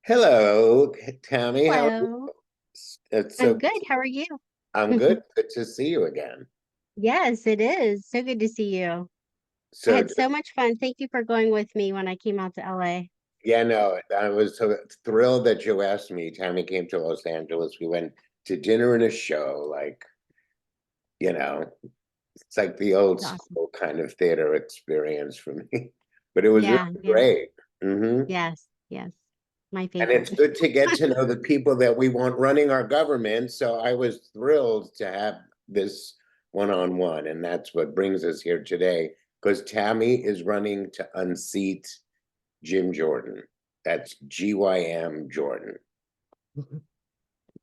Hello, Tammy. How are you? Hello. It's so I'm good. How are you? I'm good. Good to see you again. Yes, it is. So good to see you. I So had just so much fun. Thank you for going with me when I came out to LA. yeah, no, I was so thrilled that you asked me. Tammy came to Los Angeles. We went to dinner and a show. You know, it's like the old It's awesome. school kind of theater experience for me. But it was really Yeah, yeah. great. Yes, yes. My And it's favorite. good to get to know the people that we want running our government. So I was thrilled to have this one-on-one, and that's what brings us here today. Because Tammy is running to unseat Jim Jordan. That's GYM Jordan.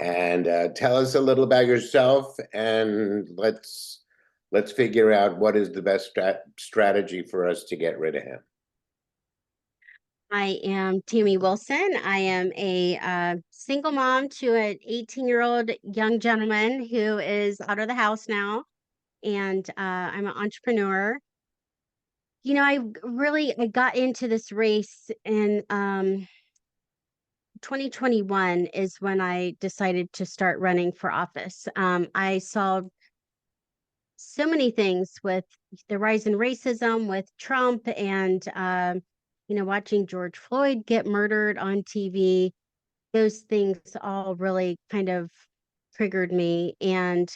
And tell us a little about yourself, and let's figure out what is the best strategy for us to get rid of him. I am Tamie Wilson. I am a single mom to an 18-year-old young gentleman who is out of the house now, and I'm an entrepreneur. I got into this race in 2021 is when I decided to start running for office. I saw so many things with the rise in racism with Trump and, watching George Floyd get murdered on TV. Those things all really kind of triggered me. And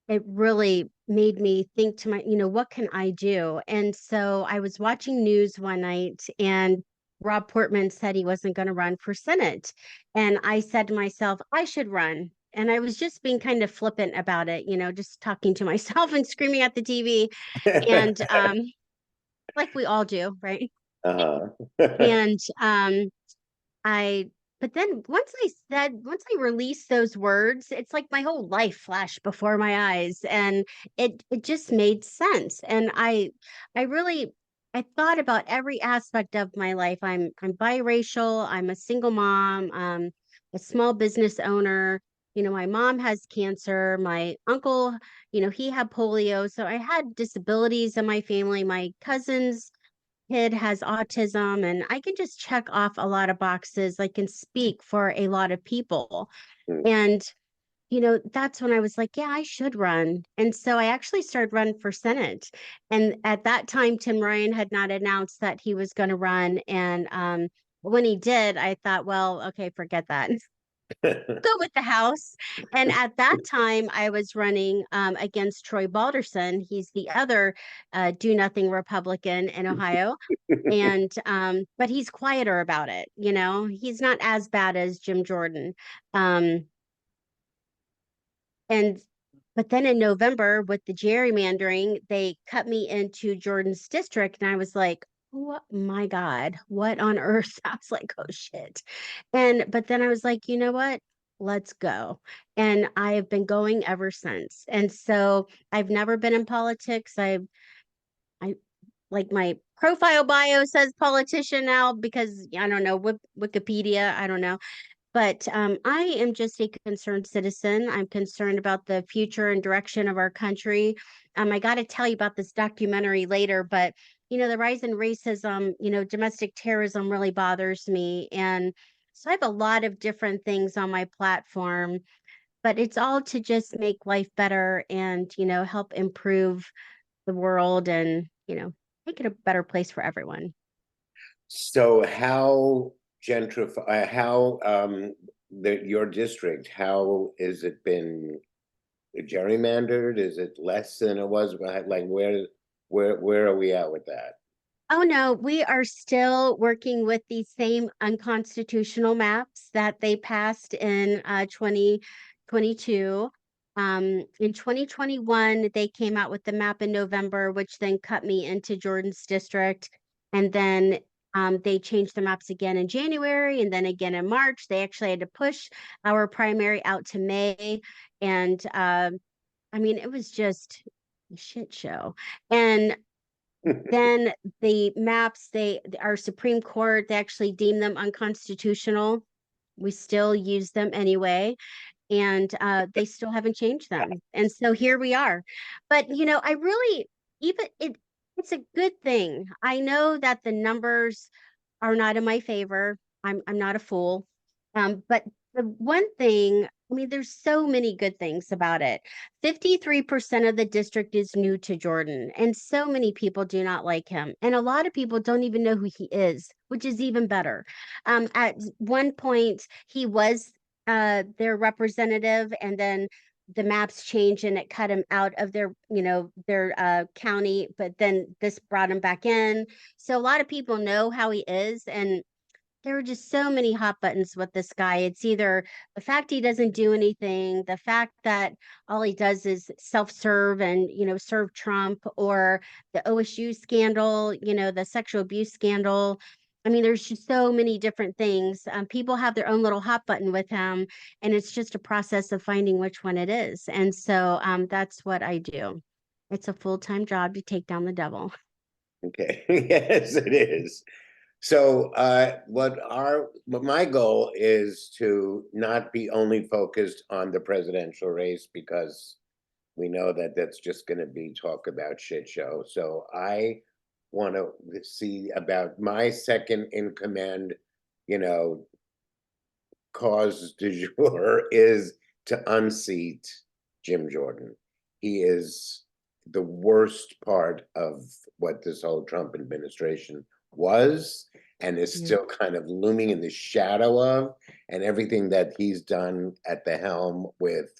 it really made me think to what can I do? And so I was watching news one night and Rob Portman said he wasn't going to run for Senate. And I said to myself, I should run. And I was just being kind of flippant about it, just talking to myself and screaming at the TV. And like we all do, right? Uh-huh. And I but then once I released those words, it's like my whole life flashed before my eyes and it just made sense. And I really I thought about every aspect of my life. I'm biracial, I'm a single mom, a small business owner. My mom has cancer, my uncle, he had polio, so I had disabilities in my family. My cousins kid has autism, and I can just check off a lot of boxes. I can speak for a lot of people. And, that's when I was like, yeah, I should run. And so I actually started running for Senate. And at that time, Tim Ryan had not announced that he was going to run. And when he did, I thought, well, okay, forget that. Go with the House. And at that time, I was running against Troy Balderson. He's the other do nothing Republican in Ohio. And but he's quieter about it. He's not as bad as Jim Jordan. Um, and but then in November with the gerrymandering, they cut me into Jordan's district, and I was like, oh my God, what on earth? I was like, oh shit. And but then I was like, you know what? Let's go. And I have been going ever since. And so I've never been in politics. I like my profile bio says politician now because I don't know, Wikipedia, I don't know. But I am just a concerned citizen. I'm concerned about the future and direction of our country. I got to tell you about this documentary later, but the rise in racism, domestic terrorism really bothers me. And so I have a lot of different things on my platform, but it's all to just make life better and, help improve the world and, make it a better place for everyone. So how gentrify how your district, how is it been gerrymandered? Is it less than it was? Like where are we at with that? Oh no, we are still working with these same unconstitutional maps that they passed in 2022. In 2021, they came out with the map in November, which then cut me into Jordan's district. And then they changed the maps again in January and then again in March. They actually had to push our primary out to May. And I mean, it was just a shit show. And then the maps, our Supreme Court, they actually deemed them unconstitutional. We still use them anyway, and they still haven't changed them. And so here we are. But I really even it's a good thing. I know that the numbers are not in my favor. I'm not a fool. But the one thing, I mean, there's so many good things about it. 53% of the district is new to Jordan, and so many people do not like him. And a lot of people don't even know who he is, which is even better. At one point, he was their representative, and then the maps changed and it cut him out of their, their county, but then this brought him back in. So a lot of people know how he is, and there are just so many hot buttons with this guy. It's either the fact he doesn't do anything, the fact that all he does is self-serve and, serve Trump, or the OSU scandal, the sexual abuse scandal. I mean, there's just so many different things. People have their own little hot button with him, and it's just a process of finding which one it is. And so that's what I do. It's a full-time job to take down the devil. Okay, yes, it is. So what my goal is to not be only focused on the presidential race, because we know that that's just going to be talk about shit show. So I want to see about my second in command, you know, cause du jour is to unseat Jim Jordan. He is the worst part of what this whole Trump administration was and is Yeah. still kind of looming in the shadow of, and everything that he's done at the helm with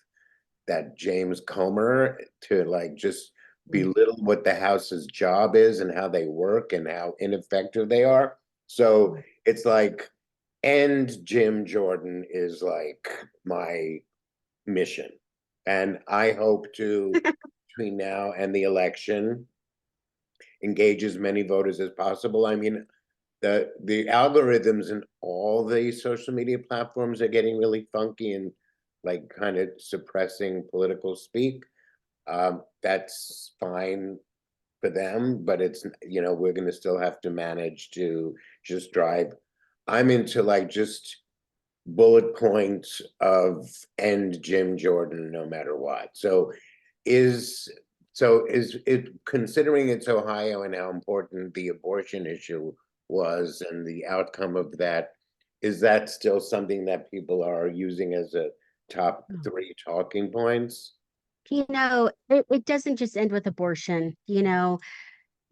that James Comer to like just Yeah. belittle what the House's job is and how they work and how ineffective they are. So it's like, and Jim Jordan is like my mission. And I hope to, between now and the election, engage as many voters as possible. I mean, the algorithms in all the social media platforms are getting really funky and like kind of suppressing political speak. That's fine for them, but it's, we're going to still have to manage to just drive. I'm into like just bullet points of end Jim Jordan no matter what. Is is it, considering it's Ohio and how important the abortion issue was and the outcome of that, is that still something that people are using as a top three talking points? It doesn't just end with abortion.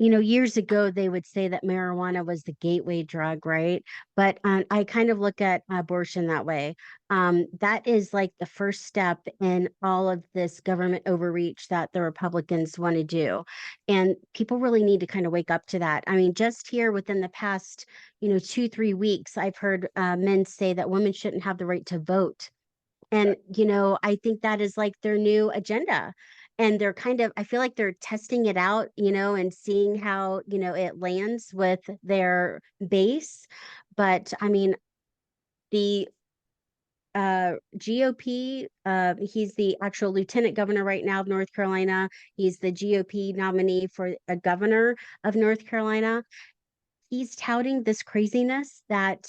Years ago they would say that marijuana was the gateway drug, right? But I kind of look at abortion that way. That is like the first step in all of this government overreach that the Republicans want to do, and people really need to kind of wake up to that. I mean, just here within the past, 2, 3 weeks, I've heard men say that women shouldn't have the right to vote. And, I think that is like their new agenda. And they're kind of, I feel like they're testing it out, and seeing how, it lands with their base. But I mean, the GOP, he's the actual lieutenant governor right now of North Carolina. He's the GOP nominee for a governor of North Carolina. He's touting this craziness that,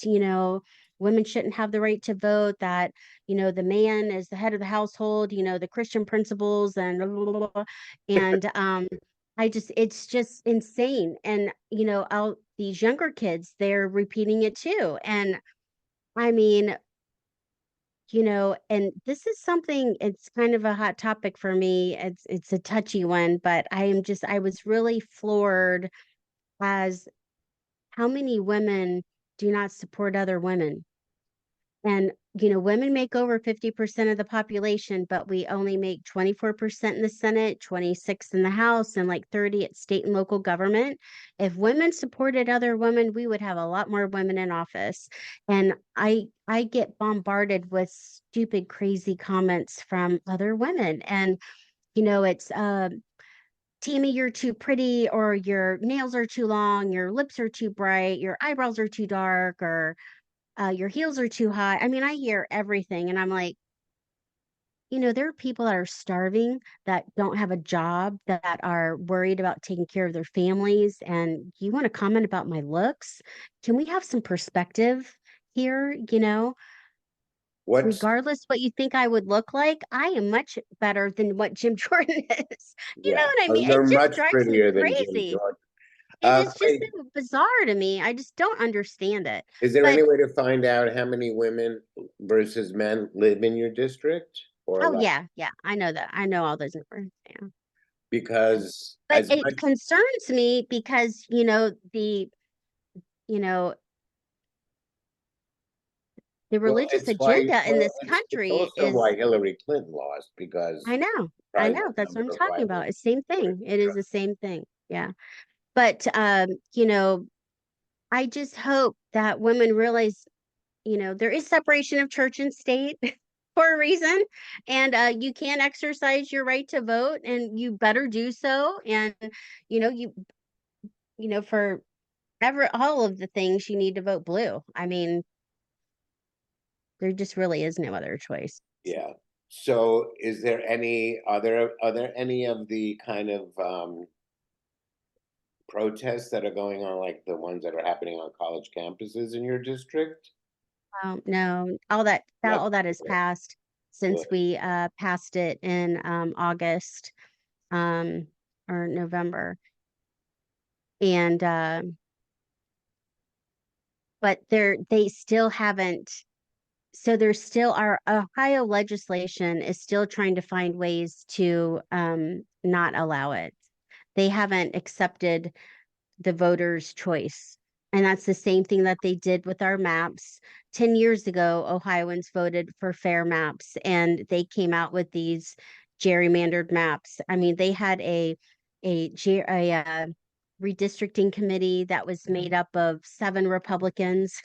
women shouldn't have the right to vote, that, the man is the head of the household, the Christian principles and blah, blah, blah, blah. And it's just insane. And, these younger kids, they're repeating it too. And I mean, and this is something, it's kind of a hot topic for me. It's a touchy one, but I was really floored as how many women do not support other women. And, women make over 50% of the population, but we only make 24% in the Senate, 26 in the House, and like 30 at state and local government. If women supported other women, we would have a lot more women in office. And I get bombarded with stupid, crazy comments from other women. And, it's Tamie, you're too pretty, or your nails are too long, your lips are too bright, your eyebrows are too dark, or your heels are too high. I mean, I hear everything, and I'm like, there are people that are starving, that don't have a job, that are worried about taking care of their families, and you want to comment about my looks? Can we have some perspective here? What's Regardless what you think I would look like, I am much better than what Jim Jordan is. You know Yeah, what I oh, mean? you're It just much drives me prettier than Jim crazy. Jordan. It is just Wait, so bizarre to me. I just don't understand it. is there any But way to find out how many women versus men live in your district or oh like, yeah, yeah, I know that. I know all those numbers. Yeah. because But as it much, concerns me because, you know, the well, religious it's why, agenda in well, this it's country also is, why Hillary Clinton lost because I surprising know, that's what I'm number of talking white about. women. It's same thing. It is the same thing. Yeah. But I just hope that women realize, there is separation of church and state for a reason. And you can exercise your right to vote and you better do so. And, you, for all of the things you need to vote blue. I mean, there just really is no other choice. Yeah. So is there any are there any of the kind of protests that are going on, like the ones that are happening on college campuses in your district? No, Not all that is passed since good. we passed it in August um, or November. And but they still haven't, so there's still, our Ohio legislation is still trying to find ways to not allow it. They haven't accepted the voter's choice. And that's the same thing that they did with our maps. 10 years ago, Ohioans voted for fair maps and they came out with these gerrymandered maps. I mean, they had a redistricting committee that was made up of 7 Republicans.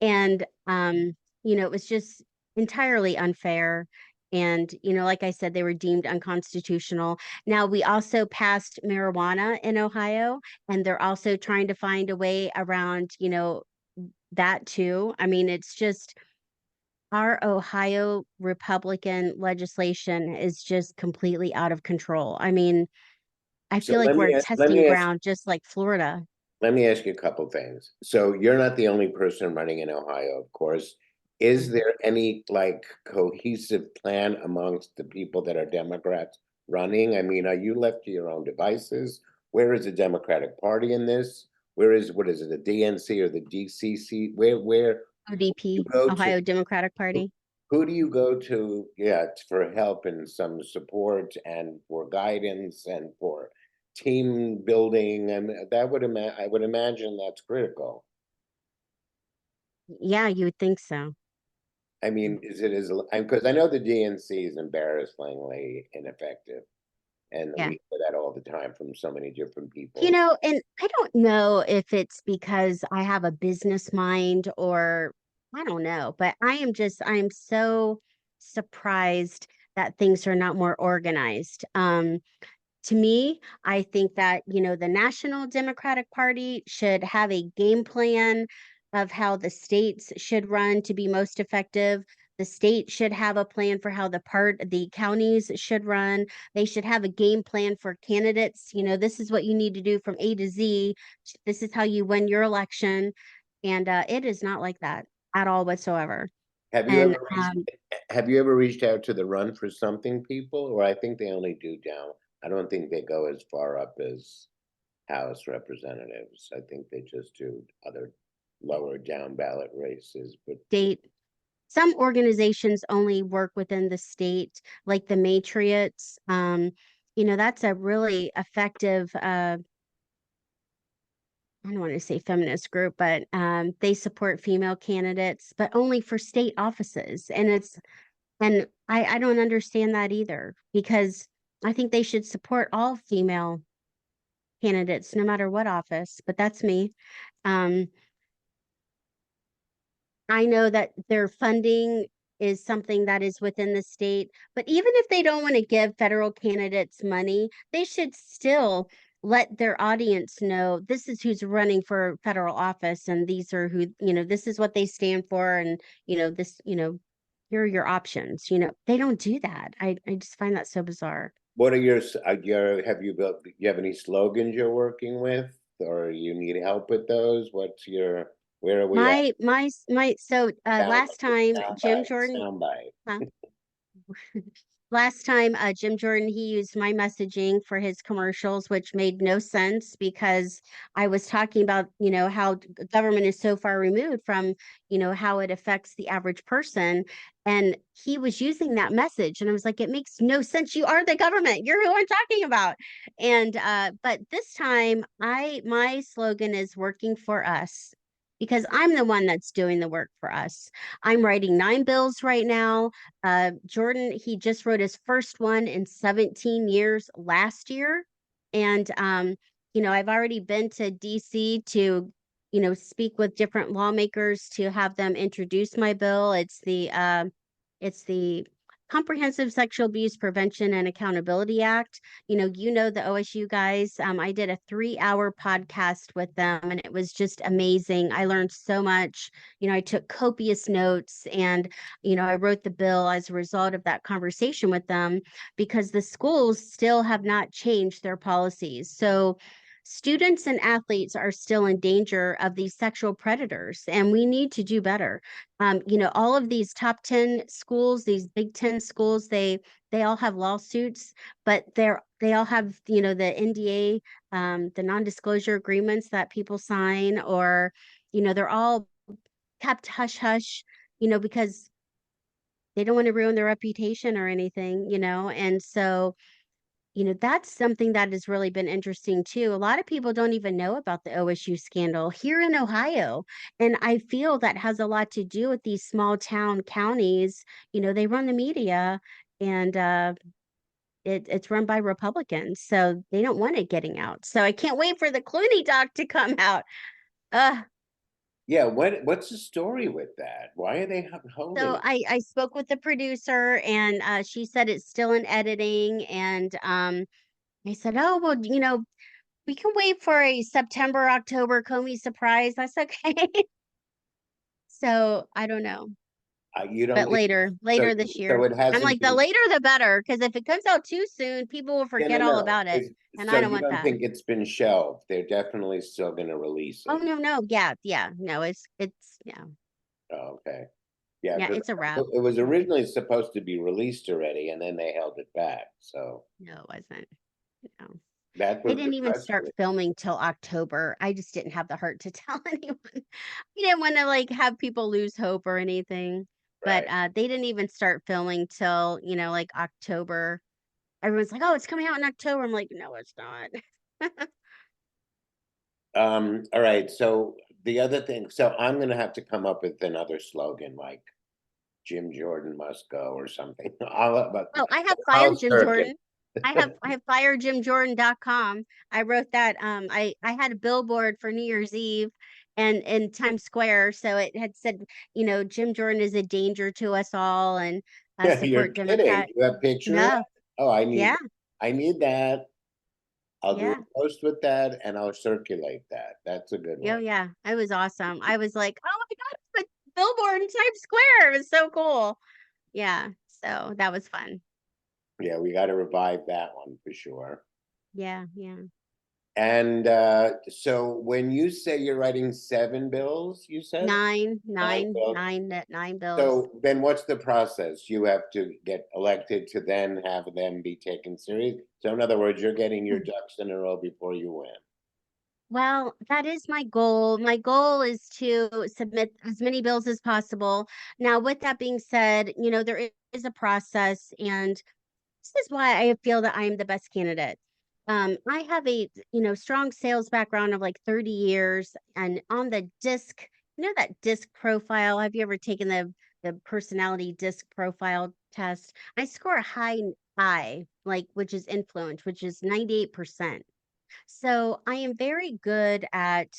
And it was just entirely unfair. And like I said, they were deemed unconstitutional. Now we also passed marijuana in Ohio, and they're also trying to find a way around that too. I mean, it's just, our Ohio Republican legislation is just completely out of control. I mean, I So feel like let we're me a let testing me ask ground just like Florida. let me ask you a couple things. So you're not the only person running in Ohio, of course. Is Mm. there any like cohesive plan amongst the people that are Democrats running? I mean, are you left to your own devices? Where is the Democratic Party in this? Where is what is it, the DNC or the DCC? Where you ODP, go to? Ohio Democratic Party. Who do you go to, yeah, for help and some support and for guidance and for team building? And that I would imagine that's critical. Yeah, you would think so. I mean, is it as, because I know the DNC is embarrassingly ineffective, and Yeah. we hear that all the time from so many different people. And I don't know if it's because I have a business mind or I don't know, but I'm so surprised that things are not more organized. To me, I think that, the National Democratic Party should have a game plan of how the states should run to be most effective. The state should have a plan for how the counties should run. They should have a game plan for candidates. This is what you need to do from A to Z. This is how you win your election. And it is not like that at all whatsoever. Have you And ever reached, have you ever reached out to the Run for Something people? Or I think they only do down. I don't think they go as far up as House representatives. I think they just do other lower down ballot races, but state some organizations only work within the state, like the Matriots. That's a really effective, I don't want to say feminist group, but they support female candidates, but only for state offices. And I don't understand that either, because I think they should support all female candidates, no matter what office, but that's me. Um, I know that their funding is something that is within the state, but even if they don't want to give federal candidates money, they should still let their audience know this is who's running for federal office and these are who, this is what they stand for and, this, here are your options. They don't do that. I just find that so bizarre. what are have you built, you have any slogans you're working with, or you need help with those? Where are we at? So Sound, last time Jim soundbite, Jordan, soundbite. huh? last time, Jim Jordan, he used my messaging for his commercials, which made no sense because I was talking about, how government is so far removed from, how it affects the average person. And he was using that message. And I was like, it makes no sense. You are the government. You're who I'm talking about. And but this time my slogan is working for us because I'm the one that's doing the work for us. I'm writing 9 bills right now. Jordan, he just wrote his first one in 17 years last year. And, I've already been to DC to, speak with different lawmakers to have them introduce my bill. It's the Comprehensive Sexual Abuse Prevention and Accountability Act. The OSU guys. I did a 3-hour podcast with them and it was just amazing. I learned so much. I took copious notes and I wrote the bill as a result of that conversation with them because the schools still have not changed their policies. So students and athletes are still in danger of these sexual predators, and we need to do better. All of these top 10 schools, these Big Ten schools, they all have lawsuits, but they all have, the NDA, the non-disclosure agreements that people sign, or, they're all kept hush hush, because they don't want to ruin their reputation or anything, and so that's something that has really been interesting too. A lot of people don't even know about the OSU scandal here in Ohio. And I feel that has a lot to do with these small town counties. They run the media and it's run by Republicans. So they don't want it getting out. So I can't wait for the Clooney doc to come out. Uh, Yeah, what's the story with that? Why are they holding so it? I spoke with the producer and she said it's still in editing. And I said, oh, well, we can wait for a September, October Comey surprise. That's okay. So I don't know, You don't but think so? later this So year. it I'm hasn't like, the been. later the better, because if it comes out too soon, people will Yeah, no, forget all no. about it, and So I don't you want don't that. think it's been shelved? They're definitely still going to release Oh it. no, no, yeah, yeah, no, it's yeah, Oh, okay. Yeah, yeah, because it's a wrap. it was Yeah, originally supposed to be released already, and then they held it back. So no, it wasn't. No. that They was the didn't even start question. filming till October. I just didn't have the heart to tell anyone. I didn't want to like have people lose hope or anything. But Right. they didn't even start filming till, like October. Everyone's like, "Oh, it's coming out in October." I'm like, "No, it's not." All right. So the other thing, so I'm gonna have to come up with another slogan like Jim Jordan must go or something. Oh, I have I'll fired Jim circuit. Jordan. I have firejimjordan.com. I wrote that I had a billboard for New Year's Eve and in Times Square, so it had said, Jim Jordan is a danger to us all and You're support kidding. Democrat. You have a picture of No. that? Oh, Yeah. I need that. I'll do Yeah. a post with that and I'll circulate that. That's a good Oh one. yeah. It was awesome. I was like, "Oh my God, it's a billboard in Times Square." It was so cool. Yeah. So that was fun. Yeah, we got to revive that one for sure. Yeah, yeah. And so when you say you're writing 7 bills, you said Nine, 9 bills. 9 bills. So then what's the process? You have to get elected to then have them be taken serious. So in other words, you're getting your ducks in a row before you win. Well, that is my goal. My goal is to submit as many bills as possible. Now, with that being said, there is a process, and this is why I feel that I am the best candidate. I have a, strong sales background of like 30 years, and on the disc, that disc profile. Have you ever taken the personality disc profile test? I score a high, like which is influence, which is 98%. So I am very good at,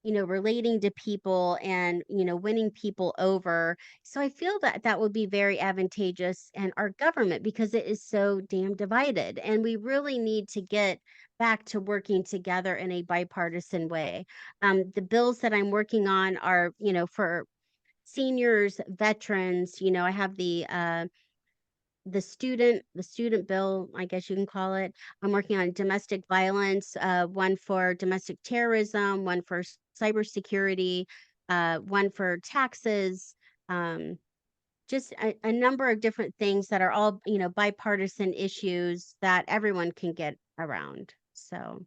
relating to people and, winning people over. So I feel that that would be very advantageous in our government because it is so damn divided. And we really need to get back to working together in a bipartisan way. The bills that I'm working on are, for seniors, veterans. I have the student bill, I guess you can call it. I'm working on domestic violence, one for domestic terrorism, one for cybersecurity, one for taxes, um, just a number of different things that are all, bipartisan issues that everyone can get around. So,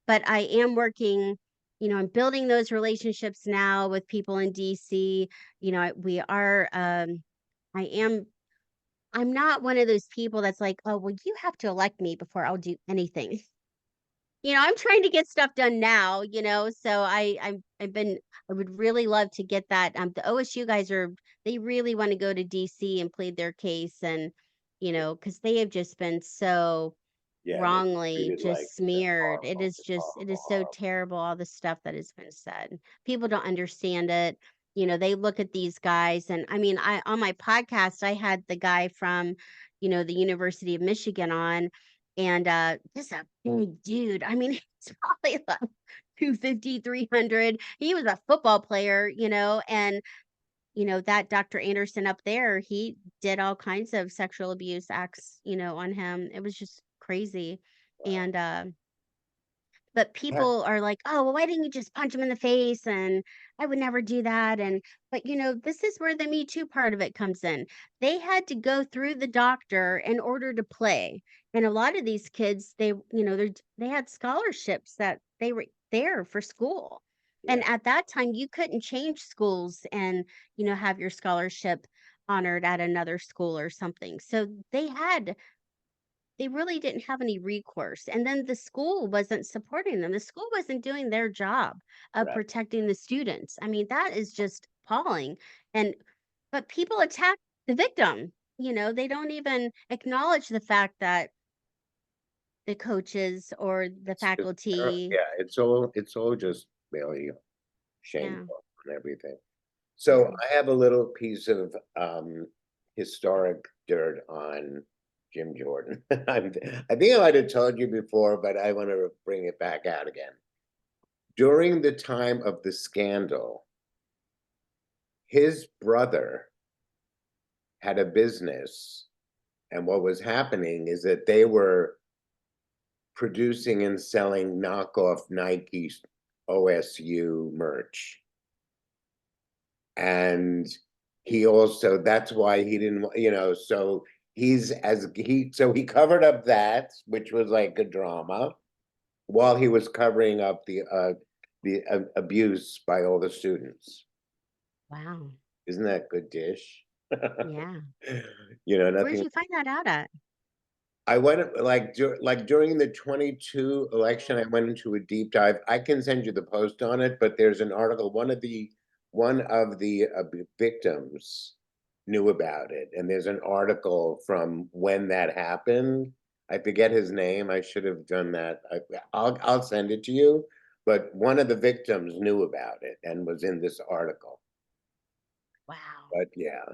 but I am working, I'm building those relationships now with people in DC. We are, I am, I'm not one of those people that's like, oh, well, you have to elect me before I'll do anything. I'm trying to get stuff done now, so I would really love to get that. The OSU guys they really want to go to DC and plead their case, and because they have just been so Yeah, they're wrongly treated like just smeared. It horrible, is just just, it horrible, is so horrible. terrible, all the stuff that has been said. People don't understand it. They look at these guys, and I mean, I on my podcast, I had the guy from, the University of Michigan on, and just a big dude. I mean, he's probably like 250, 300. He was a football player, and that Dr. Anderson up there, he did all kinds of sexual abuse acts, on him. It was just crazy. Wow. And but Yeah, people are like, "Oh, well, why didn't you just punch him in the face?" And I would never do that. And but this is where the Me Too part of it comes in. They had to go through the doctor in order to play. And a lot of these kids, they had scholarships that they were there for school. yeah, And at that time, you couldn't change schools and, have your scholarship honored at another school or something. So they really didn't have any recourse. And then the school wasn't supporting them. The school wasn't doing their job of right. protecting the students. I mean, that is just appalling. And but people attack the victim. They don't even acknowledge the fact that the coaches or the It's just, faculty, yeah, it's all just really yeah. shameful and everything. So Yeah. I have a little piece of historic dirt on Jim Jordan. I think I might have told you before, but I want to bring it back out again. During the time of the scandal, his brother had a business, and what was happening is that they were producing and selling knockoff Nike OSU merch. And he also, that's why he didn't, so he covered up that, which was like a drama, while he was covering up the abuse by all the students. Wow. Isn't that good dish? Yeah. Where did Nothing. you find that out at? I went like during the 22 election, I went into a deep dive. I can send you the post on it, but there's an article. One of the victims knew about it, and there's an article from when that happened. I forget his name. I should have done that. I'll send it to you. But one of the victims knew about it and was in this article. Wow. But yeah,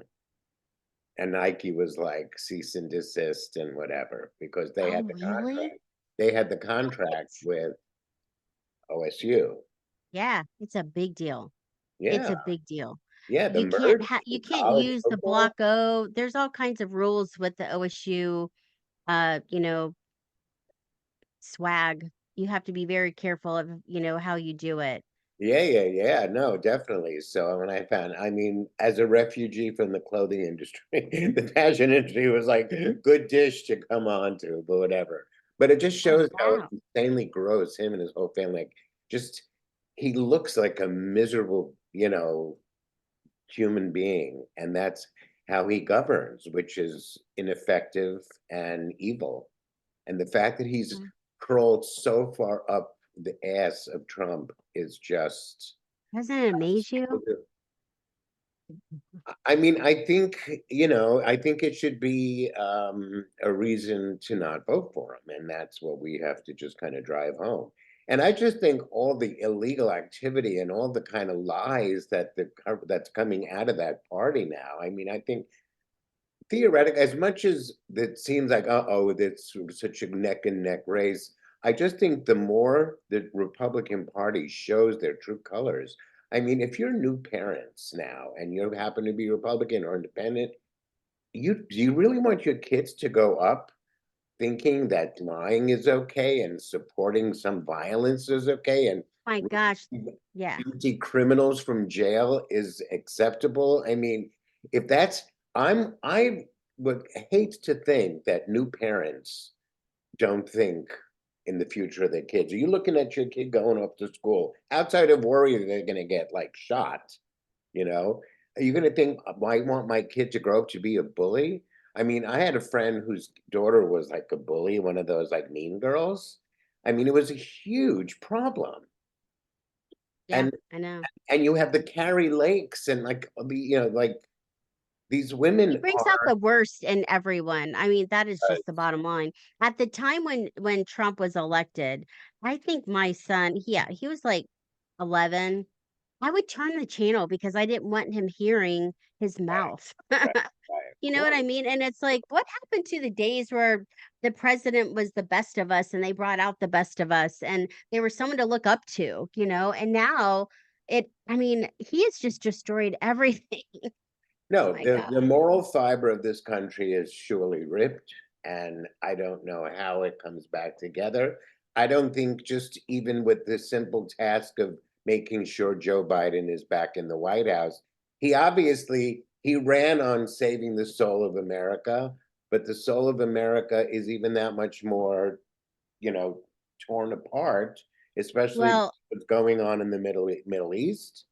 and Nike was like cease and desist and whatever because they had Oh, the really? contract. They had the contract What? with OSU. Yeah, it's a big deal. It's Yeah, a big deal. yeah, the merge You in can't college use the football. block O. There's all kinds of rules with the OSU uh, you know, swag. You have to be very careful of, how you do it. Yeah, yeah, yeah. No, definitely. So when I found, I mean, as a refugee from the clothing industry, the fashion industry was like good dish to come on to, but whatever. But it just Oh, shows how wow. insanely gross him and his whole family. Like, just he looks like a miserable, human being, and that's how he governs, which is ineffective and evil. And the fact that he's Yeah. crawled so far up the ass of Trump is just. Doesn't it amaze you? I mean, I think it should be a reason to not vote for him, and that's what we have to just kind of drive home. And I just think all the illegal activity and all the kind of lies that's coming out of that party now. I mean, I think theoretic, as much as it seems like, it's such a neck and neck race, I just think the more the Republican Party shows their true colors. I mean, if you're new parents now and you happen to be Republican or independent, do you really want your kids to go up thinking that lying is okay and supporting some violence is okay and My gosh. Yeah. guilty criminals from jail is acceptable? I mean, if that's I would hate to think that new parents don't think in the future of their kids. Are you looking at your kid going off to school outside of worry that they're going to get like shot? You know, are you going to think, I want my kid to grow up to be a bully? I mean, I had a friend whose daughter was like a bully, one of those like mean girls. I mean, it was a huge problem. Yeah, And I know. you have the Carrie Lakes and like the like these He women brings out are the worst in everyone. I mean, that is just the bottom line. At the time when Trump was elected, I think my son, yeah, he was like 11. I would turn the channel because I didn't want him hearing his right, mouth. right, right, You of know what I course. mean? And it's like, what happened to the days where the president was the best of us and they brought out the best of us and they were someone to look up to, you know? And now I mean, he has just destroyed everything. Oh No, my the God. moral fiber of this country is surely ripped, and I don't know how it comes back together. I don't think just even with the simple task of making sure Joe Biden is back in the White House, he ran on saving the soul of America, but the soul of America is even that much more, you know, torn apart, especially Well, what's going on in the Middle East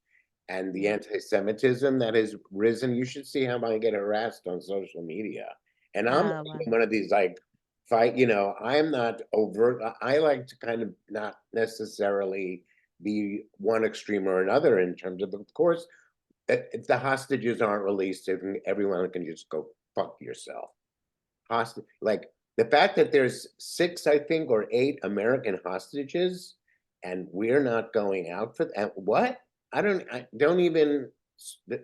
and the yeah. anti-Semitism that has risen. You should see how I get harassed on social media. And I'm Wow. one of these like fight, I am not overt. I like to kind of not necessarily be one extreme or another in terms of course, if the hostages aren't released, everyone can just go fuck yourself. Hostage, like the fact that there's six, I think, or eight American hostages, and we're not going out for that. What? I don't even,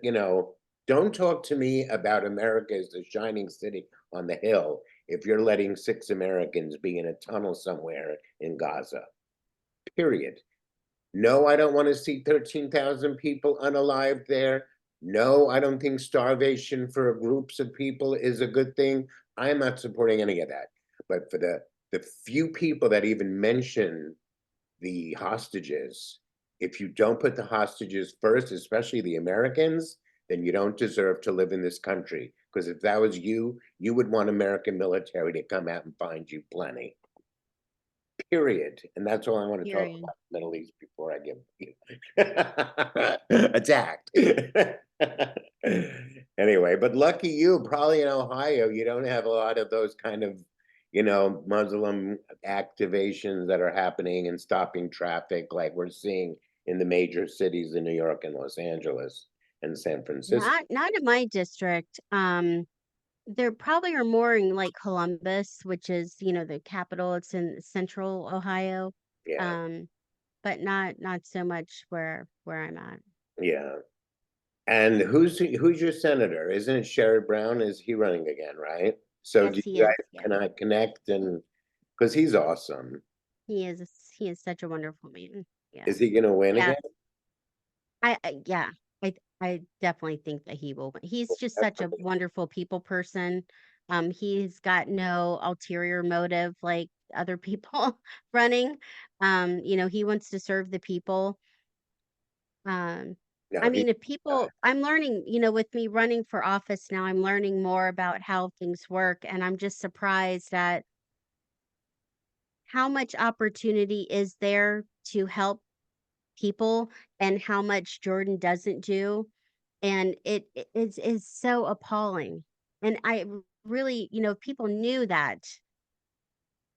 you know, don't talk to me about America as the shining city on the hill if you're letting six Americans be in a tunnel somewhere in Gaza. Period. No, I don't want to see 13,000 people unalived there. No, I don't think starvation for groups of people is a good thing. I am not supporting any of that. But for the few people that even mention the hostages, if you don't put the hostages first, especially the Americans, then you don't deserve to live in this country. Because if that was you, you would want American military to come out and find you plenty. Period. And that's all I want to talk Period. about the Middle East before I get attacked. Anyway, but lucky you, probably in Ohio, you don't have a lot of those kind of, Muslim activations that are happening and stopping traffic like we're seeing in the major cities in New York and Los Angeles and San Francisco. Not in my district. There probably are more in like Columbus, which is, the capital. It's in central Ohio. Yeah, Um, but not so much where I'm at. yeah. And who's your senator? Isn't it Sherrod Brown? Is he running again, right? So Yes, do he you is. guys Yeah. can I connect and because he's awesome. He is such a wonderful man. Yeah. Is he gonna win Yeah. again? Yeah. I definitely think that he will. He's just such a wonderful people person. He's got no ulterior motive like other people running. He wants to serve the people. Um, I No, he mean, if people, I'm learning, with me running for office now, I'm learning more about how things work, and I'm just surprised at how much opportunity is there to help people and how much Jordan doesn't do. And it is so appalling. And really, if people knew that,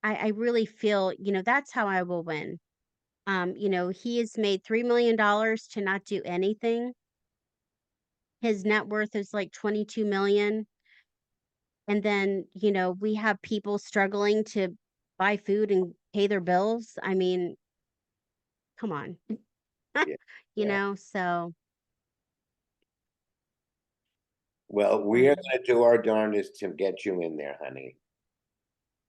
I really feel, that's how I will win. He has made $3 million to not do anything. His net worth is like 22 million. And then, we have people struggling to buy food and pay their bills. I mean, come on. yeah, yeah. So Well, we're um, gonna do our darndest to get you in there, honey.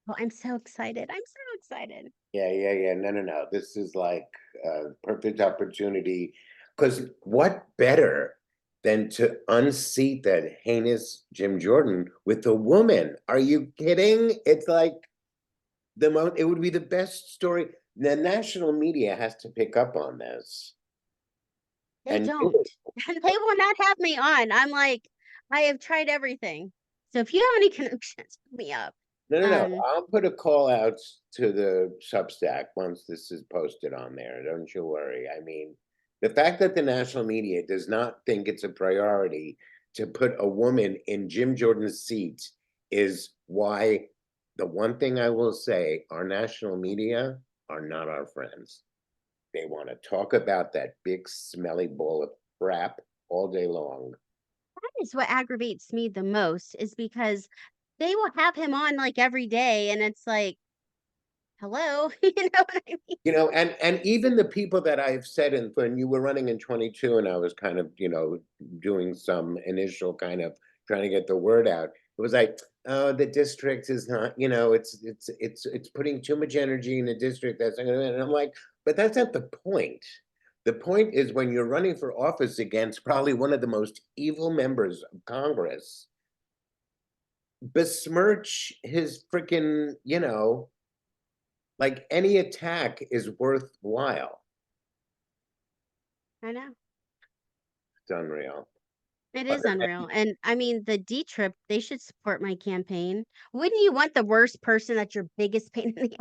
well, I'm so excited. I'm so excited. Yeah, yeah, yeah. No, no, no. This is like a perfect opportunity. Because what better than to unseat that heinous Jim Jordan with a woman? Are you kidding? It's like it would be the best story. The national media has to pick up on this. They And don't. And they will not have me on. I'm like, I have tried everything. So if you have any connections, hook me up. No, no, no. Um, I'll put a call out to the Substack once this is posted on there. Don't you worry. I mean, the fact that the national media does not think it's a priority to put a woman in Jim Jordan's seat is why the one thing I will say, our national media are not our friends. They want to talk about that big smelly ball of crap all day long. that is what aggravates me the most is because they will have him on like every day and it's like, hello, you know what I mean? And even the people that I've said, and when you were running in 22 and I was kind of, doing some initial kind of trying to get the word out, it was like, oh, the district is not, it's putting too much energy in the district. That's not gonna, and I'm like, but that's not the point. The point is when you're running for office against probably one of the most evil members of Congress, besmirch his freaking, like any attack is worthwhile. I know. It's unreal. It But is unreal. And I mean, the D trip, they should support my campaign. Wouldn't you want the worst person that's your biggest pain in the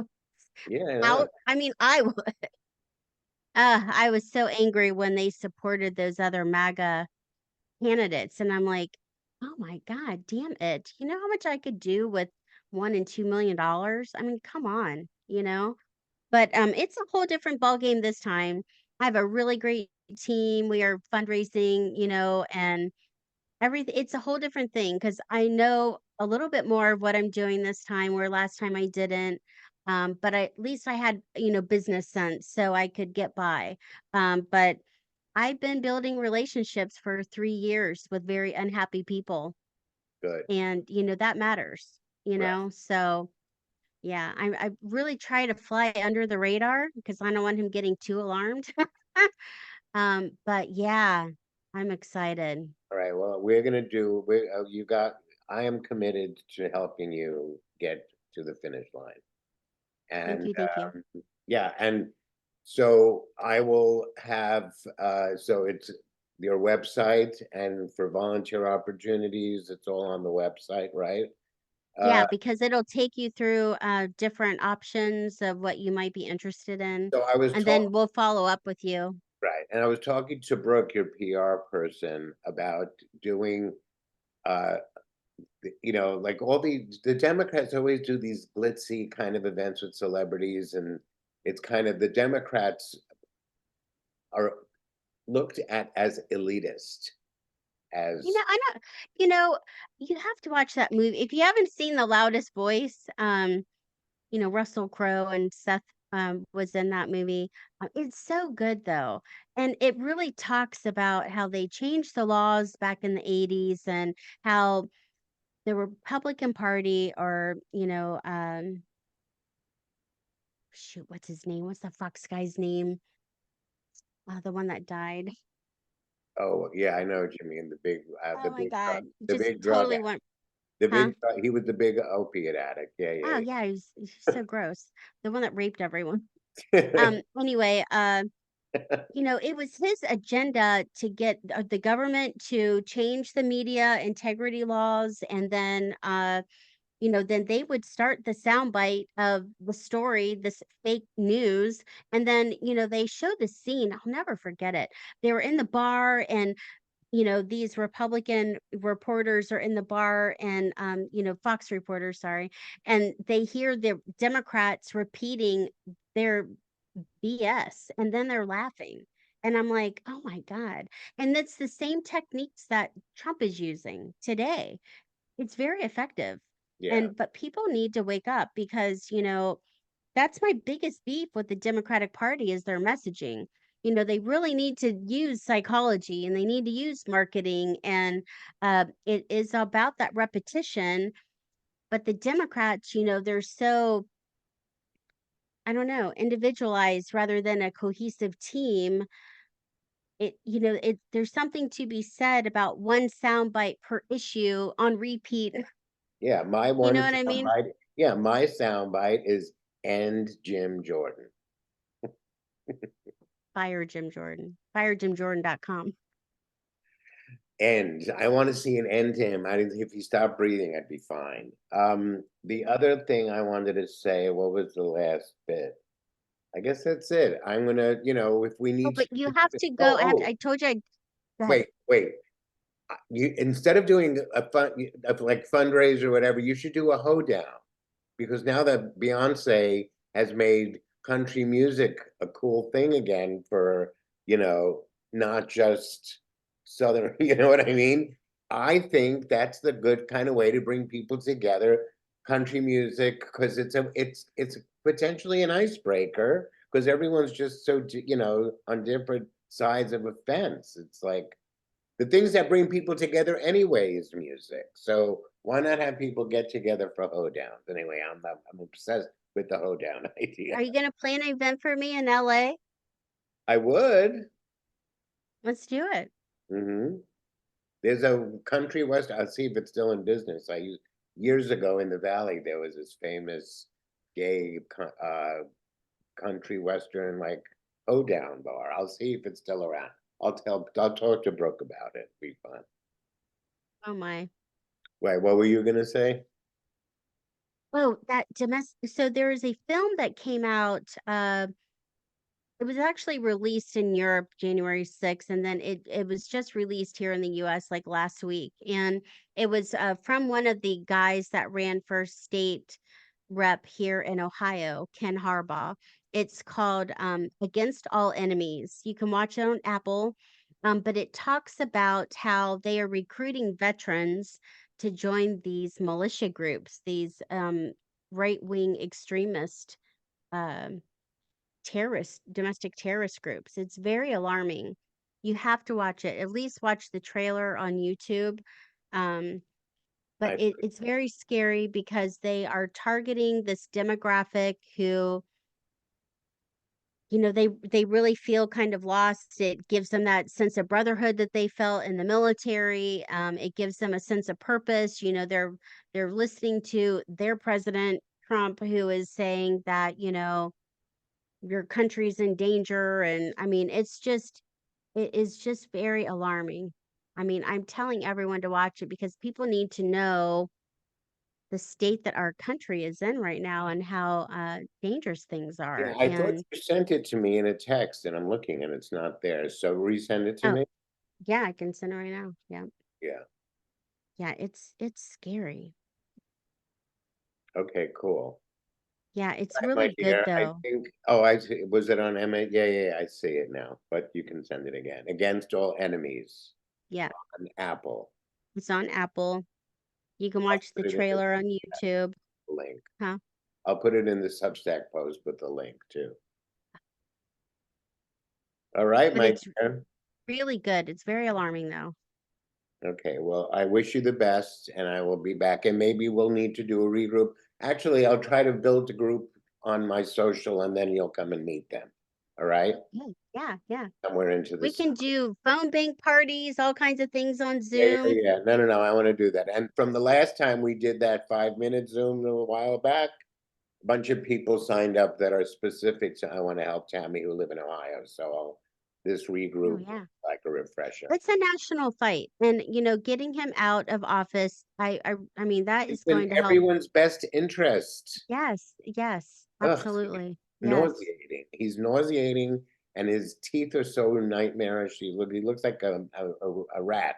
yeah, I know. out? I mean, I would. I was so angry when they supported those other MAGA candidates. And I'm like, oh my God, damn it. You know how much I could do with $1 and $2 million? I mean, come on, you know? But it's a whole different ball game this time. I have a really great team. We are fundraising, and everything. It's a whole different thing because I know a little bit more of what I'm doing this time, where last time I didn't. But at least I had, business sense so I could get by. But I've been building relationships for 3 years with very unhappy people. Good. And, that matters, Right. So yeah, I really try to fly under the radar because I don't want him getting too alarmed. But yeah, I'm excited. All right. Well, we're gonna do. I am committed to helping you get to the finish line, Thank and you, thank you. yeah, and so I will have. So it's your website, and for volunteer opportunities, it's all on the website, right? Yeah, Uh, because it'll take you through different options of what you might be interested in, so I was and talking. then we'll follow up with you. Right, and I was talking to Brooke, your PR person, about doing uh like all the Democrats always do these glitzy kind of events with celebrities, and it's kind of the Democrats are looked at as elitist, as I know, you have to watch that movie. If you haven't seen The Loudest Voice, Russell Crowe and Seth was in that movie. It's so good though. And it really talks about how they changed the laws back in the 80s and how the Republican Party or, shoot, what's his name? What's the Fox guy's name? The one that died. oh yeah, I know what you mean, Oh my God. the Just big drug totally addict, went, huh? he was the big opiate addict. Yeah, Oh yeah, yeah, he's so gross. The one that raped everyone. yeah. Anyway, it was his agenda to get the government to change the media integrity laws, and then they would start the soundbite of the story, this fake news, and then they showed the scene. I'll never forget it. They were in the bar, and these Republican reporters are in the bar, and Fox reporters, sorry, and they hear the Democrats repeating their BS, and then they're laughing. And I'm like, "Oh my God." And that's the same techniques that Trump is using today. It's very effective. Yeah, But people need to wake up because, that's my biggest beef with the Democratic Party is their messaging. They really need to use psychology and they need to use marketing, and it is about that repetition. But the Democrats, they're so, I don't know, individualized rather than a cohesive team. There's something to be said about one soundbite per issue on repeat. yeah. My You one know what I mean? soundbite. Yeah, my soundbite is end Jim Jordan. Fire Jim Jordan. FireJimJordan.com. End. I want to see an end to him. If he stopped breathing, I'd be fine. The other thing I wanted to say, what was the last bit? I guess that's it. I'm gonna, if we Oh, need but to. you have to go. Oh, oh, I told you. Go ahead. wait. You instead of doing like fundraiser or whatever, you should do a hoedown because now that Beyonce has made country music a cool thing again for, not just Southern, you know what I mean? I think that's the good kind of way to bring people together, country music, because it's potentially an icebreaker because everyone's just so, on different sides of a fence. It's like the things that bring people together anyway is music. So why not have people get together for hoedowns? Anyway, I'm obsessed with the hoedown idea. Are you going to plan an event for me in LA? I would. Let's do it. Hmm. There's a country west. I'll see if it's still in business. I used years ago in the valley. There was this famous gay country western like hoedown bar. I'll see if it's still around. I'll talk to Brooke about it. Be fun. Oh my. Wait, what were you gonna say? Oh, that domestic. So there is a film that came out. It was actually released in Europe January 6th, and then it was just released here in the US like last week. And it was from one of the guys that ran for state rep here in Ohio, Ken Harbaugh. It's called Against All Enemies. You can watch it on Apple, but it talks about how they are recruiting veterans to join these militia groups, these right-wing extremist um domestic terrorist groups. It's very alarming. You have to watch it. At least watch the trailer on YouTube. Um, but I it's very scary because they are targeting this demographic who, they really feel kind of lost. It gives them that sense of brotherhood that they felt in the military. It gives them a sense of purpose. They're listening to their president Trump, who is saying that, your country's in danger. And I mean, it is just very alarming. I mean, I'm telling everyone to watch it because people need to know the state that our country is in right now and how dangerous things Yeah, are. I thought And you sent it to me in a text and I'm looking and it's not there. So resend it to oh, me. yeah, I can send it right now. Yeah. Yeah. Yeah, it's scary. Okay, cool. Yeah, it's Right, my really good dear. I though. think, oh, I see. Was it on MA? Yeah, I see it now, but you can send it again. Against All Enemies Yeah, on Apple. it's on Apple. You can I'll watch the put it in the trailer on YouTube. link. Huh? I'll put it in the Substack post with the link too. All right, But my it's dear. really good. It's very alarming though. Okay, well, I wish you the best and I will be back and maybe we'll need to do a regroup. Actually, I'll try to build a group on my social and then you'll come and meet them. All right? Yeah. Somewhere into We this. can do phone bank parties, all kinds of things on Yeah. Zoom. No. I want to do that. And from the last time we did that 5 minute Zoom a while back, a bunch of people signed up that are specific to I want to help Tammy who live in Ohio. So this Oh regroup yeah. like a refresher. It's a national fight. And getting him out of office, I mean, that It's is in going to help. everyone's best interest. Yes, Ugh, absolutely. Yes. nauseating. He's nauseating, and his teeth are so nightmarish. He looks like a rat.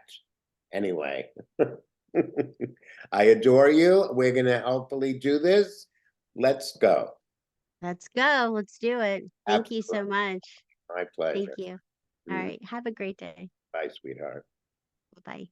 Anyway, I adore you. We're gonna hopefully do this. Let's go. Let's go. Let's do it. Thank you so Absolutely, much. my Thank pleasure. you. All Mm, right. Have a great day. bye, sweetheart. Bye.